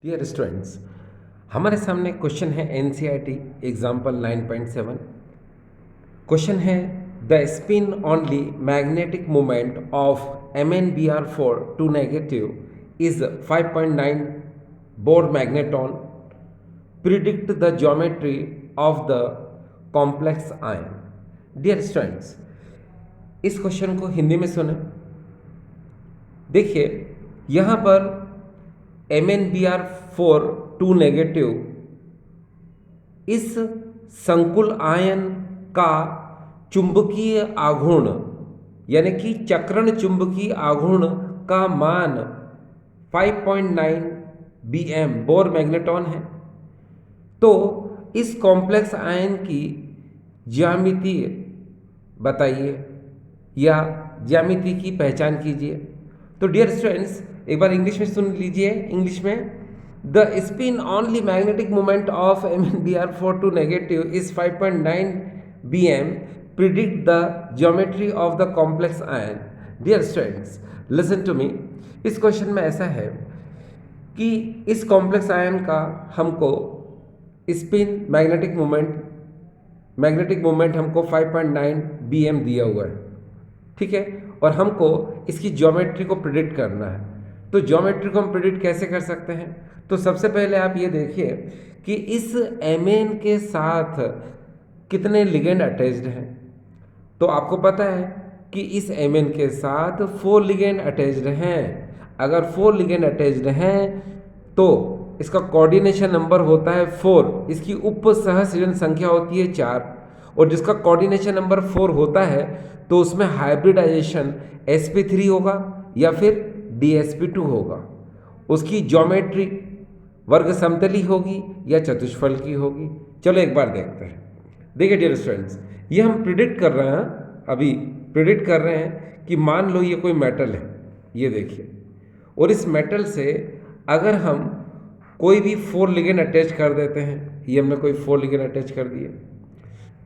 Dear students, हमारे सामने question है एनसीईआरटी एग्जाम्पल 9.7। क्वेश्चन है the spin only magnetic moment of MnBr4 two negative is 5.9 Bohr magneton. Predict the geometry of the complex ion. Dear students, इस question को हिंदी में सुने। देखिए यहाँ पर MnBr4 टू नेगेटिव इस संकुल आयन का चुंबकीय आघूर्ण यानी कि चक्रण चुंबकीय आघूर्ण का मान 5.9 Bm बोर मैग्नेटॉन है। तो इस कॉम्प्लेक्स आयन की ज्यामिति बताइए या ज्यामिति की पहचान कीजिए। तो डियर स्टूडेंट्स, एक बार इंग्लिश में सुन लीजिए। इंग्लिश में the spin only magnetic moment of MnBr4 two negative is 5.9 Bm। Predict the geometry of the complex ion. Dear students, listen to me. इस क्वेश्चन में ऐसा है कि इस कॉम्प्लेक्स आयन का हमको स्पिन मैग्नेटिक मोमेंट हमको 5.9 Bm दिया हुआ है, ठीक है, और हमको इसकी ज्योमेट्री को प्रिडिक्ट करना है। तो ज्योमेट्री को हम प्रिडिक्ट कैसे कर सकते हैं? तो सबसे पहले आप ये देखिए कि इस Mn के साथ कितने लिगेंड अटैच्ड हैं। तो आपको पता है कि इस Mn के साथ 4 लिगेंड अटैच्ड हैं। अगर 4 लिगेंड अटैच्ड हैं तो इसका कोऑर्डिनेशन नंबर होता है 4, इसकी उप सहसरण संख्या होती है 4, और जिसका कोऑर्डिनेशन नंबर 4 होता है तो उसमें हाइब्रिडाइजेशन sp3 होगा या फिर dsp2 होगा। उसकी ज्योमेट्री वर्ग समतली होगी या चतुष्फल की होगी। चलो एक बार देखते हैं। देखिए डियर स्टूडेंट्स, ये हम प्रिडिक्ट कर रहे हैं, अभी प्रिडिक्ट कर रहे हैं कि मान लो ये कोई मेटल है, ये देखिए, और इस मेटल से अगर हम कोई भी 4 लिगेंड अटैच कर देते हैं, ये हमने कोई 4 लिगेंड अटैच कर दिए,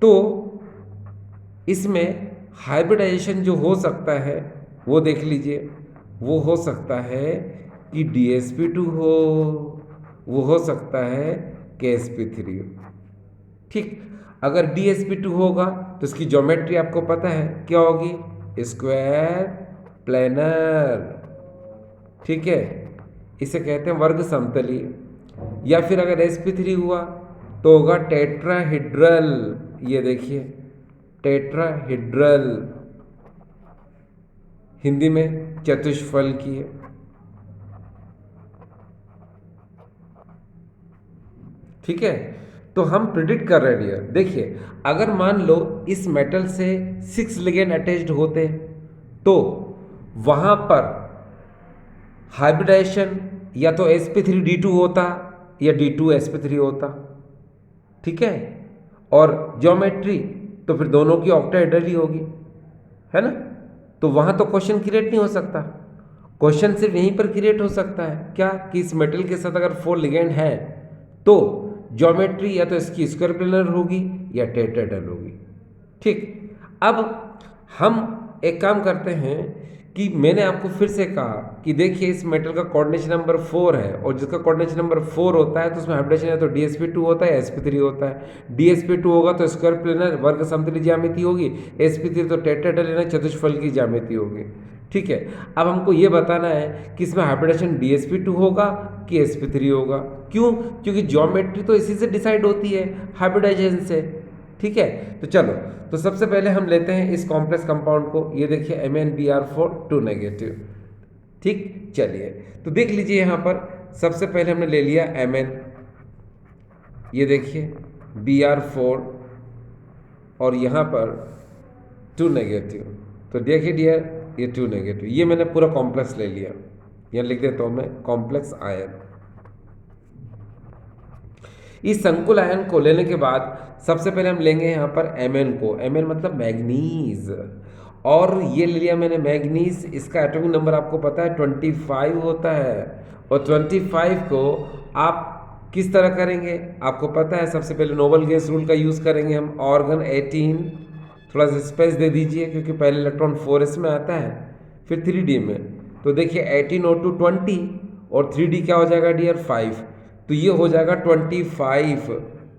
तो इसमें हाइब्रिडाइजेशन जो हो सकता है वो देख लीजिए। वो हो सकता है कि dsp2 हो, वो हो सकता है कि sp3 हो। ठीक, अगर dsp2 होगा तो इसकी ज्योमेट्री आपको पता है क्या होगी? स्क्वायर प्लेनर, ठीक है, इसे कहते हैं वर्ग समतलीय। या फिर अगर sp3 हुआ तो होगा टेट्राहेड्रल। ये देखिए टेट्राहेड्रल, हिंदी में चतुष्फल की है, ठीक है। तो हम प्रिडिक्ट कर रहे हैं डियर। देखिए अगर मान लो इस मेटल से 6 लिगेंड अटैच्ड होते तो वहां पर हाइब्रिडाइजेशन या तो sp3d2 होता या d2sp3 होता, ठीक है, और ज्योमेट्री तो फिर दोनों की ऑक्टाहेड्रल ही होगी, है ना। तो वहां तो क्वेश्चन क्रिएट नहीं हो सकता। क्वेश्चन सिर्फ यहीं पर क्रिएट हो सकता है क्या कि इस मेटल के साथ अगर 4 लिगेंड है तो ज्योमेट्री या तो इसकी स्क्वायर प्लेनर होगी या टेट्राहेड्रल होगी। ठीक, अब हम एक काम करते हैं कि मैंने आपको फिर से कहा कि देखिए इस मेटल का कोऑर्डिनेशन नंबर 4 है, और जिसका कोऑर्डिनेशन नंबर 4 होता है तो उसमें हाइब्रिडेशन है तो dsp2 होता है, sp3 होता है। dsp2 होगा तो स्क्वायर प्लेनर वर्ग समतली ज्यामिति होगी, sp3 तो टेट्राहेड्रल यानी चतुष्फल की ज्यामिति होगी, ठीक है। अब हमको ये बताना है कि इसमें हाइब्रिडेशन dsp2 होगा कि sp3 होगा। क्यों? क्योंकि ज्योमेट्री तो इसी से डिसाइड होती है, हाइब्रिडाइजेशन से, ठीक है। तो चलो, तो सबसे पहले हम लेते हैं इस कॉम्प्लेक्स कंपाउंड को। ये देखिए MnBr4 टू नेगेटिव, ठीक। चलिए तो देख लीजिए यहाँ पर सबसे पहले हमने ले लिया Mn, ये देखिए Br4, और यहाँ पर 2 नेगेटिव। तो देखिए डियर ये 2 नेगेटिव, ये मैंने पूरा कॉम्प्लेक्स ले लिया। यहाँ लिख देता हूँ मैं कॉम्प्लेक्स आयन। इस संकुल आयन को लेने के बाद सबसे पहले हम लेंगे यहाँ पर Mn को। Mn मतलब मैग्नीज, और ये ले लिया मैंने मैग्नीज। इसका एटॉमिक नंबर आपको पता है 25 होता है, और 25 को आप किस तरह करेंगे आपको पता है। सबसे पहले नोबल गैस रूल का यूज़ करेंगे हम। ऑर्गन 18, थोड़ा सा स्पेस दे दीजिए क्योंकि पहले इलेक्ट्रॉन 4s में आता है फिर 3d में। तो देखिए 18 O2 20, और 3D क्या हो जाएगा डियर 5, तो ये हो जाएगा 25।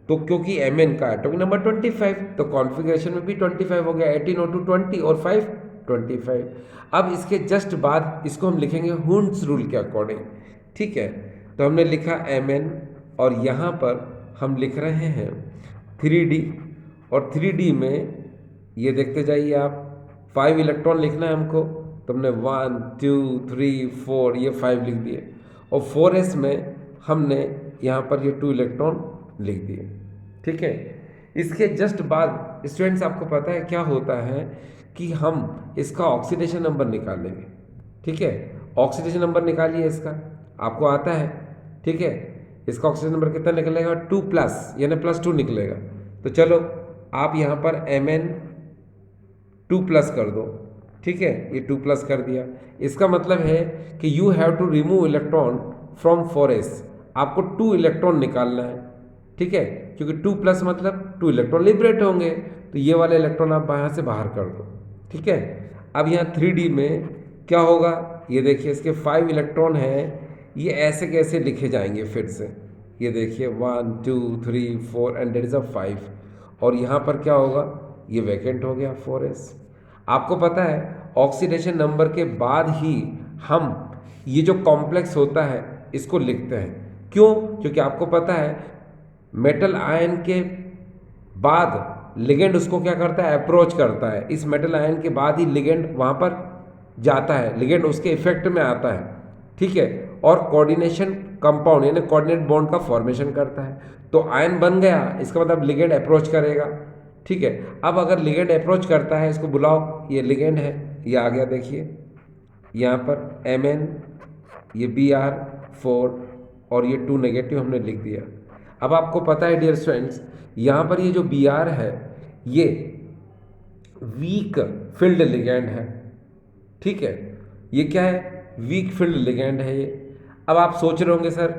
तो क्योंकि Mn का एटॉमिक नंबर 25, तो कॉन्फ़िगरेशन में भी 25 हो गया, 18O2 20 और 5 25। अब इसके जस्ट बाद इसको हम लिखेंगे हुंड्स रूल के अकॉर्डिंग, ठीक है। तो हमने लिखा Mn और यहाँ पर हम लिख रहे हैं 3D, और 3D में ये देखते जाइए आप, 5 इलेक्ट्रॉन लिखना है हमको, तो हमने 1 2 3 4 ये 5 लिख दिए, और 4s में हमने यहाँ पर ये 2 इलेक्ट्रॉन लिख दिए, ठीक है। इसके जस्ट बाद स्टूडेंट्स आपको पता है क्या होता है कि हम इसका ऑक्सीडेशन नंबर निकालेंगे, ठीक है। ऑक्सीडेशन नंबर निकालिए इसका, आपको आता है, ठीक है। इसका ऑक्सीजन नंबर कितना निकलेगा 2+ यानी +2 निकलेगा। तो चलो आप यहाँ पर Mn 2+ कर दो, ठीक है, ये 2+ कर दिया। इसका मतलब है कि you have to remove electron from 4s, आपको 2 इलेक्ट्रॉन निकालना है, ठीक है, क्योंकि 2+ मतलब 2 इलेक्ट्रॉन लिबरेट होंगे, तो ये वाले इलेक्ट्रॉन आप यहाँ से बाहर कर दो, ठीक है। अब यहाँ 3D में क्या होगा, ये देखिए इसके 5 इलेक्ट्रॉन हैं, ये ऐसे कैसे लिखे जाएंगे फिर से, ये देखिए 1 2 3 4 एंड देयर इज अ 5, और यहाँ पर क्या होगा, ये वैकेंट हो गया 4s। आपको पता है ऑक्सीडेशन नंबर के बाद ही हम ये जो कॉम्प्लेक्स होता है इसको लिखते हैं, क्यों, क्योंकि आपको पता है मेटल आयन के बाद लिगेंड उसको क्या करता है, अप्रोच करता है, इस मेटल आयन के बाद ही लिगेंड वहाँ पर जाता है, लिगेंड उसके इफेक्ट में आता है, ठीक है, और कोऑर्डिनेशन कंपाउंड यानी कोऑर्डिनेट बॉन्ड का फॉर्मेशन करता है। तो आयन बन गया, इसका मतलब लिगेंड अप्रोच करेगा, ठीक है। अब अगर लिगेंड अप्रोच करता है, इसको बुलाओ, ये लिगेंड है, ये आ गया, देखिए यहाँ पर Mn, ये Br4 और ये 2 नेगेटिव हमने लिख दिया। अब आपको पता है डियर स्टूडेंट्स, यहाँ पर ये जो Br है ये वीक फील्ड लिगेंड है, ठीक है, ये क्या है, वीक फील्ड लिगेंड है ये। अब आप सोच रहे होंगे सर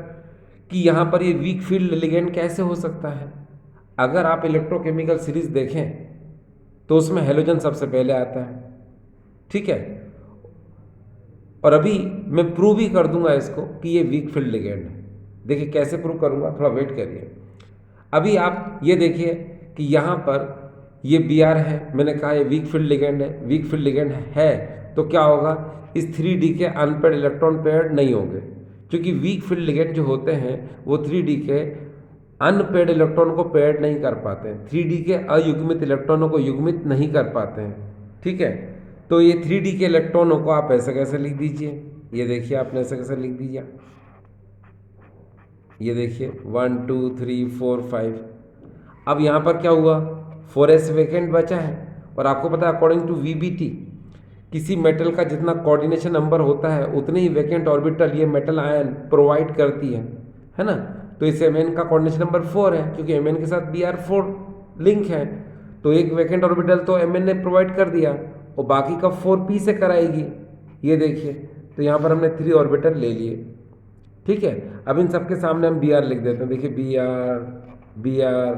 कि यहाँ पर ये वीक फील्ड लिगेंड कैसे हो सकता है। अगर आप इलेक्ट्रोकेमिकल सीरीज देखें तो उसमें हेलोजन सबसे पहले आता है, ठीक है, और अभी मैं प्रूव भी कर दूंगा इसको कि ये वीक फील्ड लिगेंड है। देखिए कैसे प्रूव करूंगा, थोड़ा वेट करिए। अभी आप ये देखिए कि यहाँ पर ये Br है, मैंने कहा ये वीक फील्ड लिगेंड है, वीक फील्ड लिगेंड है, तो क्या होगा, इस 3D के अनपेयर्ड इलेक्ट्रॉन पेयर्ड नहीं होंगे, क्योंकि वीक फील्ड लिगेंड जो होते हैं वो 3D के अनपेयर्ड इलेक्ट्रॉन को पेयर्ड नहीं कर पाते हैं, 3D के अयुग्मित इलेक्ट्रॉनों को युग्मित नहीं कर पाते हैं, ठीक है। तो ये 3D के इलेक्ट्रॉनों को आप ऐसे कैसे लिख दीजिए, ये देखिए आपने ऐसे कैसे लिख दीजिए, ये देखिए 1 2 3 4 5। अब यहाँ पर क्या हुआ, 4s वैकेंट बचा है, और आपको पता है अकॉर्डिंग टू VBT किसी मेटल का जितना कोऑर्डिनेशन नंबर होता है उतने ही वैकेंट ऑर्बिटल ये मेटल आयन प्रोवाइड करती है ना। तो इस Mn का कोऑर्डिनेशन नंबर 4 है, क्योंकि Mn के साथ Br4 लिंक है, तो एक वैकेंट ऑर्बिटल तो Mn ने प्रोवाइड कर दिया और बाकी का 4p से कराएगी, ये देखिए। तो यहाँ पर हमने 3 ऑर्बिटल ले लिए, ठीक है। अब इन सबके सामने हम Br लिख देते हैं, देखिए Br Br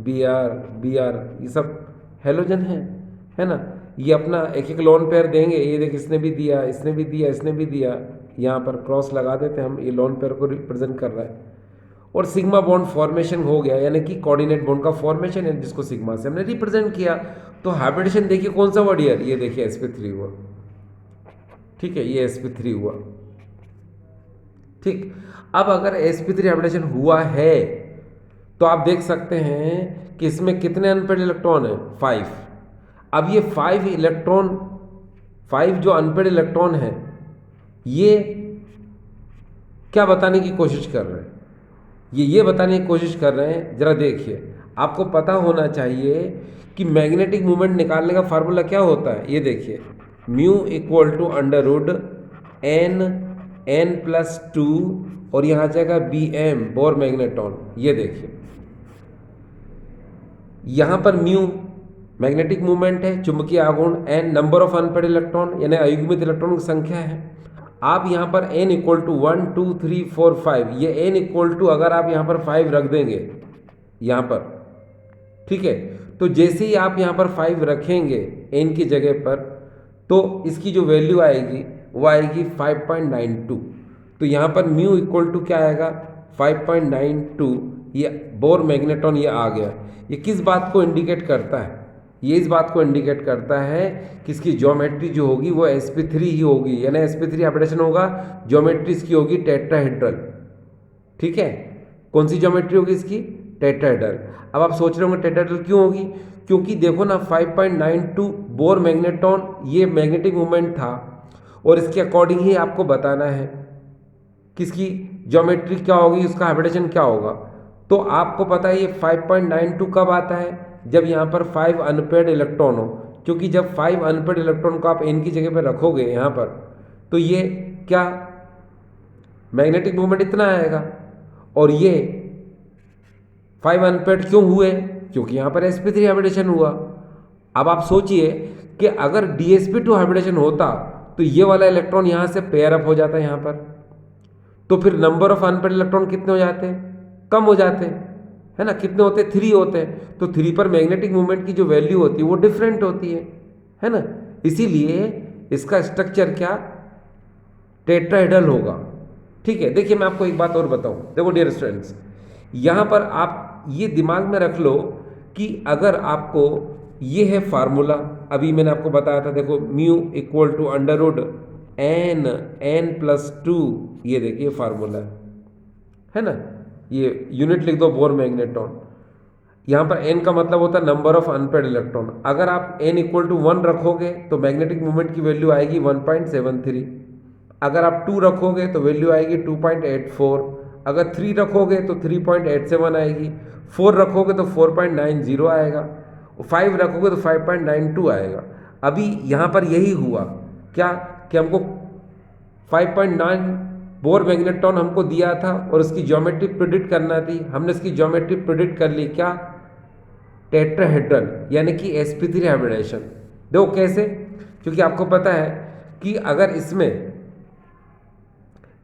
Br Br, ये सब हेलोजन है ना। ये अपना एक एक लोन पेयर देंगे, ये देख इसने भी दिया, इसने भी दिया, इसने भी दिया, यहाँ पर क्रॉस लगा देते हैं हम, ये लोन पेयर को रिप्रेजेंट कर रहा है, और सिग्मा बॉन्ड फॉर्मेशन हो गया, यानी कि कोऑर्डिनेट बॉन्ड का फॉर्मेशन है जिसको सिग्मा से हमने रिप्रेजेंट किया। तो हाइब्रिडेशन देखिए कौन सा वर्ड यार, ये देखिए sp3 हुआ, ठीक है, ये sp3 हुआ, ठीक। अब अगर sp3 हाइब्रिडेशन हुआ है तो आप देख सकते हैं कि इसमें कितने अनपेयर्ड इलेक्ट्रॉन है, 5। अब ये 5 इलेक्ट्रॉन, 5 जो अनपेयर्ड इलेक्ट्रॉन है, ये क्या बताने की कोशिश कर रहे हैं, ये बताने की कोशिश कर रहे हैं, जरा देखिए। आपको पता होना चाहिए कि मैग्नेटिक मूवमेंट निकालने का फार्मूला क्या होता है, ये देखिए, म्यू इक्वल टू √ n+2 और यहाँ जाएगा Bm बोर मैग्नेटॉन, ये देखिए यहाँ पर म्यू मैग्नेटिक मूवमेंट है, चुंबकीय आघूर्ण, n number of unpaired electron यानी अयुग्मित इलेक्ट्रॉन की संख्या है। आप यहाँ पर n इक्वल टू 1 2 3 4 5, ये n इक्वल टू अगर आप यहाँ पर 5 रख देंगे यहाँ पर, ठीक है, तो जैसे ही आप यहाँ पर 5 रखेंगे n की जगह पर, तो इसकी जो वैल्यू आएगी वो आएगी 5.92। तो तो यहाँ पर म्यू इक्वल टू क्या आएगा 5.92, ये बोर मैग्नेट्रॉन ये आ गया। ये किस बात को इंडिकेट करता है? ये इस बात को इंडिकेट करता है कि इसकी ज्योमेट्री जो होगी वो sp3 ही होगी, यानी sp3 हाइब्रिडेशन होगा, ज्योमेट्री इसकी होगी टेट्राहेड्रल। ठीक है, कौन सी ज्योमेट्री होगी इसकी? टेट्राहेड्रल। अब आप सोच रहे होंगे टेट्राहेड्रल क्यों होगी? क्योंकि देखो ना 5.92 बोर मैग्नेट्रॉन, ये मैग्नेटिक मोमेंट था और इसके अकॉर्डिंग ही आपको बताना है किसकी ज्योमेट्री क्या होगी, उसका हाइब्रिडेशन क्या होगा। तो आपको पता है ये 5.92 कब आता है? जब यहाँ पर 5 अनपेयर्ड इलेक्ट्रॉन हो, क्योंकि जब 5 अनपेयर्ड इलेक्ट्रॉन को आप n की जगह पर रखोगे यहाँ पर, तो ये क्या मैग्नेटिक मोमेंट इतना आएगा। और ये 5 अनपेयर्ड क्यों हुए? क्योंकि यहाँ पर sp3 हाइब्रिडेशन हुआ। अब आप सोचिए कि अगर dsp2 हाइब्रिडेशन होता तो ये वाला इलेक्ट्रॉन यहाँ से पेयर अप हो जाता है यहाँ पर, तो फिर नंबर ऑफ अनपेयर्ड इलेक्ट्रॉन कितने हो जाते हैं? कम हो जाते हैं, है ना। कितने होते हैं? 3 होते हैं। तो 3 पर मैग्नेटिक मोमेंट की जो वैल्यू होती है वो डिफरेंट होती है ना। इसीलिए इसका स्ट्रक्चर क्या टेट्राहेड्रल होगा। ठीक है, देखिए मैं आपको एक बात और बताऊं। देखो डियर स्टूडेंट्स, यहाँ पर आप ये दिमाग में रख लो कि अगर आपको ये है फार्मूला, अभी मैंने आपको बताया था, देखो mu equal to under root n+2, ये देखिए फार्मूला है ना। ये यूनिट लिख दो बोर मैग्नेट्रॉन। यहाँ पर n का मतलब होता है नंबर ऑफ अनपेयर्ड इलेक्ट्रॉन। अगर आप n इक्वल टू 1 रखोगे तो मैग्नेटिक मोमेंट की वैल्यू आएगी 1.73। अगर आप 2 रखोगे तो वैल्यू आएगी 2.84। अगर 3 रखोगे तो 3.87 आएगी। 4 रखोगे तो 4.90 आएगा। 5 रखोगे तो 5.92 आएगा। अभी यहाँ पर यही हुआ क्या कि हमको 5.9 बोर मैग्नेट्रॉन हमको दिया था और उसकी ज्योमेट्री प्रिडिक्ट करना थी। हमने इसकी ज्योमेट्री प्रिडिक्ट कर ली, क्या? टेट्राहेड्रल, यानी कि sp3 हाइब्रिडेशन। देखो कैसे, क्योंकि आपको पता है कि अगर इसमें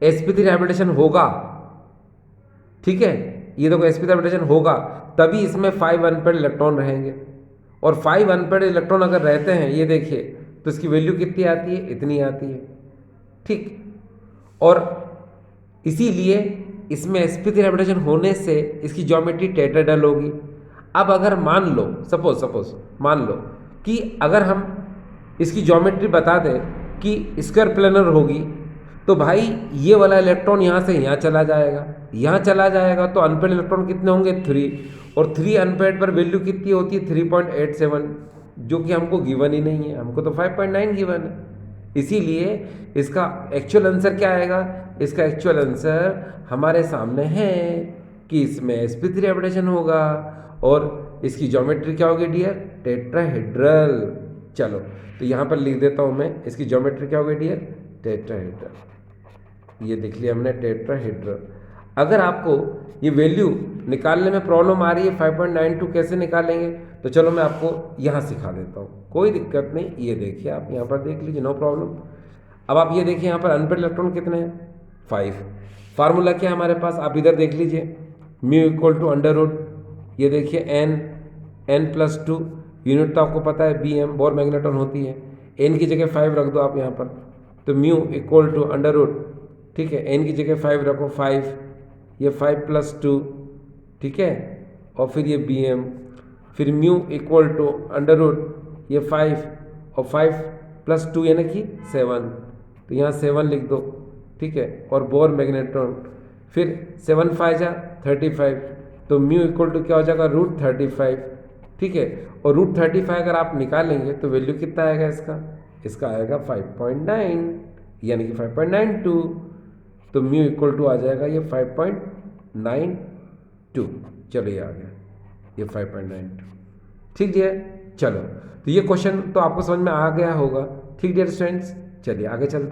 sp3 हाइब्रिडेशन होगा, ठीक है, ये देखो sp3 हाइब्रिडेशन होगा, तभी इसमें 5 अनपेयर्ड इलेक्ट्रॉन रहेंगे। और 5 अनपेयर्ड इलेक्ट्रॉन अगर रहते हैं, ये देखिए, तो इसकी वैल्यू कितनी आती है? इतनी आती है। ठीक, और इसीलिए इसमें sp3 हाइब्रिडेशन होने से इसकी ज्योमेट्री टेट्राहेड्रल होगी। अब अगर मान लो सपोज मान लो कि अगर हम इसकी ज्योमेट्री बता दें कि स्क्वायर प्लेनर होगी, तो भाई ये वाला इलेक्ट्रॉन यहाँ से यहाँ चला जाएगा, यहाँ चला जाएगा, तो अनपेयर्ड इलेक्ट्रॉन कितने होंगे? 3। और 3 अनपेयर्ड पर वैल्यू कितनी होती है? 3.87, जो कि हमको गिवन ही नहीं है, हमको तो 5.9 गिवन है। इसीलिए इसका एक्चुअल आंसर क्या आएगा? इसका एक्चुअल आंसर हमारे सामने है कि इसमें sp3 हाइब्रिडेशन होगा और इसकी ज्योमेट्री क्या होगी डियर? टेट्राहेड्रल। चलो तो यहाँ पर लिख देता हूँ मैं, इसकी ज्योमेट्री क्या होगी डियर? टेट्राहेड्रल। ये देख लिया हमने, टेट्राहेड्रल। अगर आपको ये वैल्यू निकालने में प्रॉब्लम आ रही है 5.92 कैसे निकालेंगे, तो चलो मैं आपको यहाँ सिखा देता हूँ, कोई दिक्कत नहीं। ये देखिए, आप यहाँ पर देख लीजिए, नो प्रॉब्लम। अब आप ये देखिए यहाँ पर अनपेयर्ड इलेक्ट्रॉन कितने हैं? 5। फार्मूला क्या है हमारे पास? आप इधर देख लीजिए, mu equal to under root, ये देखिए n+2, यूनिट तो आपको पता है bm, बोर मैग्नेट्रॉन होती है। n की जगह 5 रख दो आप यहाँ पर, तो mu equal to under root, ठीक है, n की जगह 5 रखो, 5, ये 5+2, ठीक है, और फिर ये bm, फिर mu equal to under root, ये 5 और 5+2 यानी कि 7, तो यहाँ 7 लिख दो, ठीक है, और बोर मैग्नेट्रॉन, फिर 7 5 जा 35, तो म्यू इक्वल टू क्या हो जाएगा? √35, ठीक है। और √35 अगर आप निकालेंगे तो वैल्यू कितना आएगा इसका? इसका आएगा 5.9, यानी कि 5.92, तो म्यू इक्वल टू आ जाएगा ये 5.92। चलो ये आ गया, ये 5.92। ठीक है, चलो तो ये क्वेश्चन तो आपको समझ में आ गया होगा। ठीक डियर स्टूडेंट्स, चलिए आगे चलते।